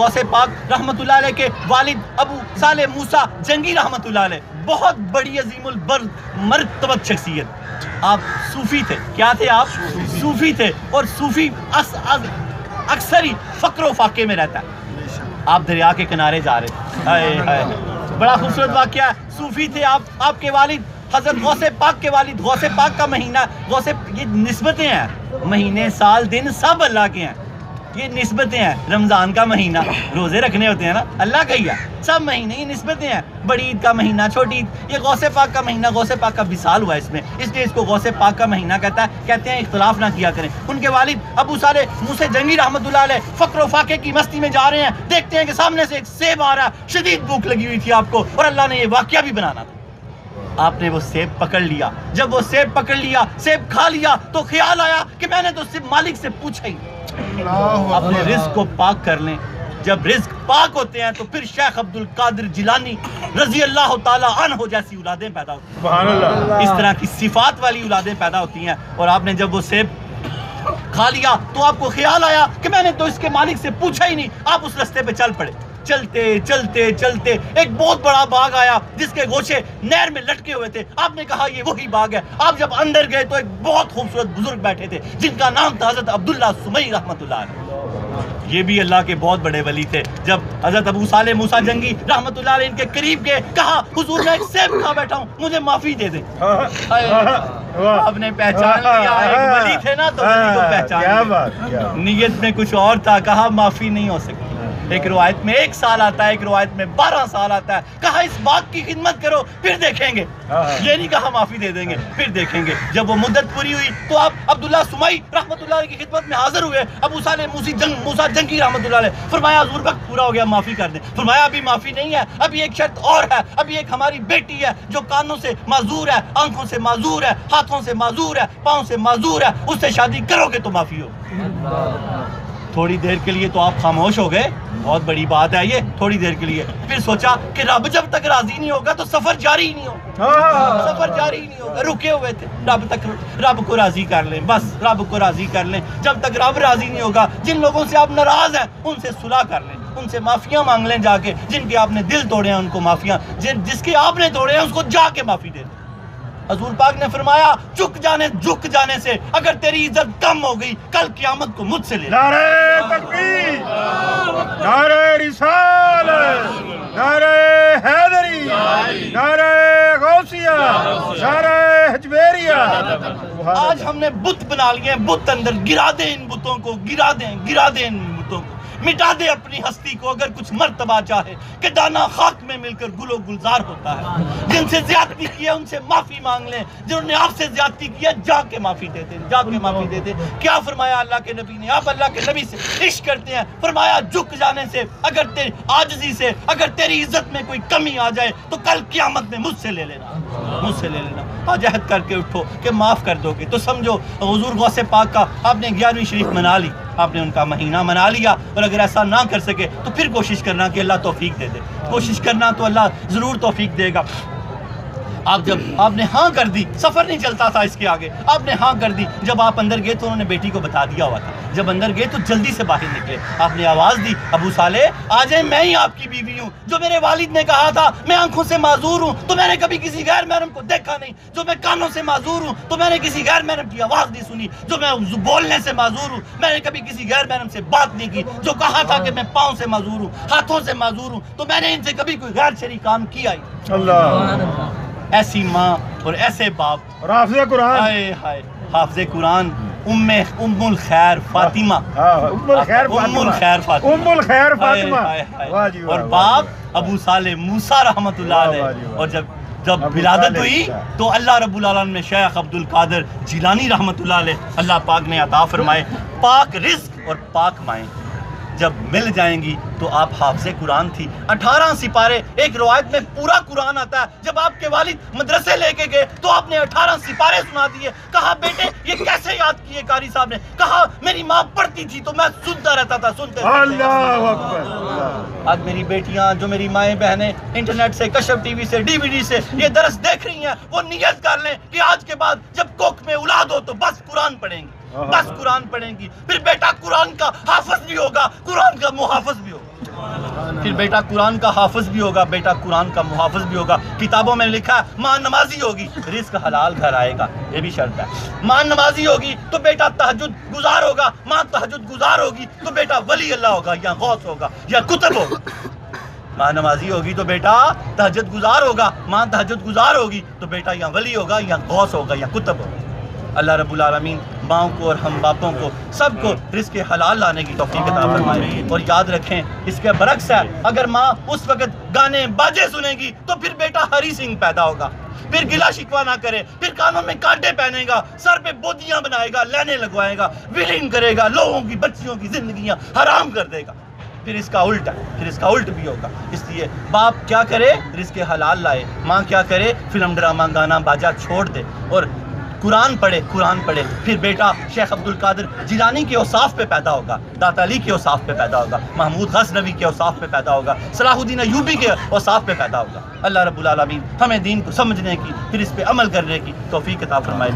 غوث پاک رحمت اللہ علیہ کے والد ابو صالح موسیٰ جنگی رحمت اللہ علیہ بہت بڑی عظیم مرتبت شخصیت. آپ صوفی تھے. کیا تھے آپ؟ صوفی تھے. اور صوفی اکثر ہی فقر و فاقے میں رہتا ہے. آپ دریا کے کنارے جا رہے تھے. بڑا خوبصورت واقعہ ہے. صوفی تھے آپ کے والد حضرت غوث پاک کے والد. غوث پاک کا مہینہ یہ نسبتیں ہیں. مہینے سال دن سب اللہ کے ہیں. یہ نسبتیں ہیں. رمضان کا مہینہ روزے رکھنے ہوتے ہیں نا, اللہ کا ہی ہے. سب مہینے یہ نسبتیں ہیں. بڑی عید کا مہینہ, چھوٹی عید, یہ غوث پاک کا مہینہ. غوث پاک کا وصال ہوا اس میں, اس لیے اس کو غوث پاک کا مہینہ کہتے ہیں. اختلاف نہ کیا کریں. ان کے والد ابو صالح موسیٰ جنگی رحمت اللہ علیہ فقر و فاقے کی مستی میں جا رہے ہیں. دیکھتے ہیں کہ سامنے سے ایک سیب آ رہا ہے. شدید بھوک لگی ہوئی تھی آپ کو, اور اللہ نے یہ واقعہ بھی بنانا تھا. آپ نے وہ سیب پکڑ لیا. جب وہ سیب پکڑ لیا, سیب کھا لیا, تو خیال آیا کہ میں نے تو صرف مالک سے پوچھا ہی. اپنے رزق کو پاک کر لیں. جب رزق پاک ہوتے ہیں تو پھر شیخ عبد القادر جیلانی رضی اللہ تعالی عنہ جیسی اولادیں پیدا ہوتی ہیں. سبحان اللہ. اس طرح کی صفات والی اولادیں پیدا ہوتی ہیں. اور آپ نے جب وہ سیب کھا لیا تو آپ کو خیال آیا کہ میں نے تو اس کے مالک سے پوچھا ہی نہیں. آپ اس رستے پہ چل پڑے. چلتے چلتے چلتے ایک بہت بڑا باغ آیا جس کے گوشے نہر میں لٹکے ہوئے تھے. آپ نے کہا یہ وہی باغ ہے. آپ جب اندر گئے تو ایک بہت خوبصورت بزرگ بیٹھے تھے جن کا نام تھا حضرت عبداللہ سمی رحمت اللہ علیہ. یہ بھی اللہ کے بہت بڑے ولی تھے. جب حضرت ابو صالح موسیٰ جنگی رحمت اللہ علیہ ان کے قریب گئے, کہا حضور میں ایک سیب کھا بیٹھا ہوں, مجھے معافی دے دیں. آپ نے پہچان لیا ایک ولی تھے نا, تو ولی کو پہچان لیا. نیت میں کچھ اور تھا, کہا معافی نہیں ہو سکتی. ایک روایت میں 1 سال آتا ہے, ایک روایت میں 12 سال آتا ہے. کہا اس باغ کی خدمت کرو پھر دیکھیں گے. یہ نہیں کہا معافی دے دیں گے پھر دیکھیں گے. جب وہ مدت پوری ہوئی تو آپ عبداللہ سمی رحمت اللہ علیہ کی خدمت میں حاضر ہوئے. ابو صالح موسیٰ جنگی رحمت اللہ علیہ. فرمایا حضور وقت پورا ہو گیا, معافی کر دیں. فرمایا ابھی معافی نہیں ہے, ابھی ایک شرط اور ہے. ابھی ایک ہماری بیٹی ہے جو کانوں سے معذور ہے, آنکھوں سے معذور ہے, ہاتھوں سے معذور ہے, پاؤں سے معذور ہے. اس سے شادی کرو گے تو معافی ہو. تھوڑی دیر کے لیے تو آپ خاموش ہو گئے. بہت بڑی بات ہے یہ, تھوڑی دیر کے لیے. پھر سوچا کہ رب جب تک راضی نہیں ہوگا تو سفر جاری ہی نہیں ہوگا. سفر جاری ہی نہیں ہوگا. رکے ہوئے تھے. رب کو راضی کر لیں, بس رب کو راضی کر لیں. جب تک رب راضی نہیں ہوگا, جن لوگوں سے آپ ناراض ہیں ان سے صلح کر لیں, ان سے معافیاں مانگ لیں جا کے. جن کے آپ نے دل توڑے ہیں ان کو معافیاں, جس کے آپ نے توڑے ہیں اس کو جا کے معافی دے دیں. حضور پاک نے فرمایا جھک جانے سے اگر تیری عزت کم ہو گئی, کل قیامت کو مجھ سے لے. نعرہ تکبیر, نعرہ رسالت, نعرہ حیدری, نعرہ غوثیہ, نعرہ حجویریہ. آج ہم نے بت بنا لیے ہیں. بت اندر گرا دیں ان بتوں کو, گرا دیں ان بتوں کو. مٹا دے اپنی ہستی کو اگر کچھ مرتبہ چاہے کہ دانا خاک میں مل کر گل و گلزار ہوتا ہے. جن سے زیادتی کی ہے ان سے معافی مانگ لیں. جنہوں نے آپ سے زیادتی کی ہے جا کے معافی دیتے, جا کے معافی دیتے. کیا فرمایا اللہ کے نبی نے؟ آپ اللہ کے نبی سے عشق کرتے ہیں. فرمایا جھک جانے سے, اگر تیری عاجزی سے اگر تیری عزت میں کوئی کمی آ جائے تو کل قیامت میں مجھ سے لے لینا, مجھ سے لے لینا. آج عہد کر کے اٹھو کہ معاف کر دو گے تو سمجھو حضور غوث پاک کا آپ نے 11ویں شریف منا لی, آپ نے ان کا مہینہ منا لیا. اور اگر ایسا نہ کر سکے تو پھر کوشش کرنا کہ اللہ توفیق دے دے. کوشش کرنا تو اللہ ضرور توفیق دے گا. آپ نے ہاں کر دی, سفر نہیں چلتا تھا اس کے آگے. آپ نے ہاں کر دی. جب آپ اندر گئے تو انہوں نے بیٹی کو بتا دیا ہوا تھا. جب اندر گئے تو جلدی سے باہر نکلے. آپ نے آواز دی, ابو صالح آ جائیں, میں ہی آپ کی بیوی ہوں. جو میرے والد نے کہا تھا میں آنکھوں سے معذور ہوں تو میں نے کبھی کسی غیر محرم کو دیکھا نہیں. جو میں کانوں سے معذور ہوں تو میں نے کسی غیر محرم کی آواز نہیں سنی. جو میں بولنے سے معذور ہوں میں نے کبھی کسی غیر محرم سے بات نہیں کی. جو کہا تھا کہ میں پاؤں سے معذور ہوں, ہاتھوں سے معذور ہوں, تو میں نے ان سے کبھی کوئی غیر شرعی کام کیا ہی. اللہ. ایسی ماں اور ایسے باپ, اور حافظ قرآن, ہائے ہائے حافظ قرآن, ام الخیر فاطمہ, ام الخیر فاطمہ, اور باپ ابو صالح موسیٰ رحمت اللہ علیہ. اور جب ولادت ہوئی تو اللہ رب العالمین نے شیخ عبد القادر جیلانی رحمت اللہ علیہ اللہ پاک نے عطا فرمائے پاک رزق اور پاک مائیں. جب مل جائیں گی تو آپ حافظ قرآن تھی. 18 سپارے, ایک روایت میں پورا قرآن آتا ہے. جب آپ کے والد مدرسے لے کے گئے تو آپ نے 18 سپارے سنا دیے. کہا بیٹے یہ کیسے یاد کیے؟ قاری صاحب نے کہا میری ماں پڑھتی تھی تو میں سنتا رہتا تھا, سنتے. اللہ اکبر. آج میری بیٹیاں, جو میری مائیں بہنیں انٹرنیٹ سے, کشف ٹی وی سے, ڈی وی ڈی سے یہ درس دیکھ رہی ہیں, وہ نیت کر لیں کہ آج کے بعد جب کوکھ میں اولاد ہو تو بس قرآن پڑھیں گی, بس قرآن پڑھیں گی. پھر بیٹا قرآن کا حافظ بھی ہوگا, قرآن کا محافظ بھی ہوگا. پھر بیٹا قرآن کا حافظ بھی ہوگا، بیٹا قرآن کا محافظ بھی ہوگا. کتابوں میں لکھا ہے ماں نمازی ہوگی رزق حلال گھر آئے گا، یہ بھی شرط ہے. ماں نمازی ہوگی تو بیٹا تہجد گزار ہوگا، ماں تہجد گزار ہوگی تو بیٹا ولی اللہ ہوگا یا غوث ہوگا یا کتب ہوگا. ماں نمازی ہوگی تو بیٹا تہجد گزار ہوگا، ماں تہجد گزار ہوگی تو بیٹا یا ولی ہوگا یا غوث ہوگا یا کتب ہوگا. اللہ رب العالمین ماں کو اور ہم باپوں کو سب کو رزق حلال لانے کی توفیق عطا فرمائے. اور یاد رکھیں اس کے برعکس ہے، اگر ماں اس وقت گانے باجے سنے گی تو پھر بیٹا ہری سنگھ پیدا ہوگا، پھر گلا شکوا نہ کرے، پھر کانوں میں کانٹے پہنے گا، سر پہ بودیاں بنائے گا، لینے لگوائے گا، ویلنگ کرے گا، لوگوں کی بچیوں کی زندگیاں حرام کر دے گا. پھر اس کا الٹ ہے، پھر اس کا الٹ بھی ہوگا. اس لیے باپ کیا کرے؟ رزق حلال لائے. ماں کیا کرے؟ فلم ڈرامہ گانا باجا چھوڑ دے اور قرآن پڑھے. پھر بیٹا شیخ عبد القادر جیلانی کے اوصاف پہ پیدا ہوگا، داتا علی کے اوصاف پہ پیدا ہوگا، محمود غزنوی کے اوصاف پہ پیدا ہوگا، صلاح الدین ایوبی کے اوصاف پہ پیدا ہوگا. اللہ رب العالمین ہمیں دین کو سمجھنے کی، پھر اس پہ عمل کرنے کی توفیق عطا فرمائے.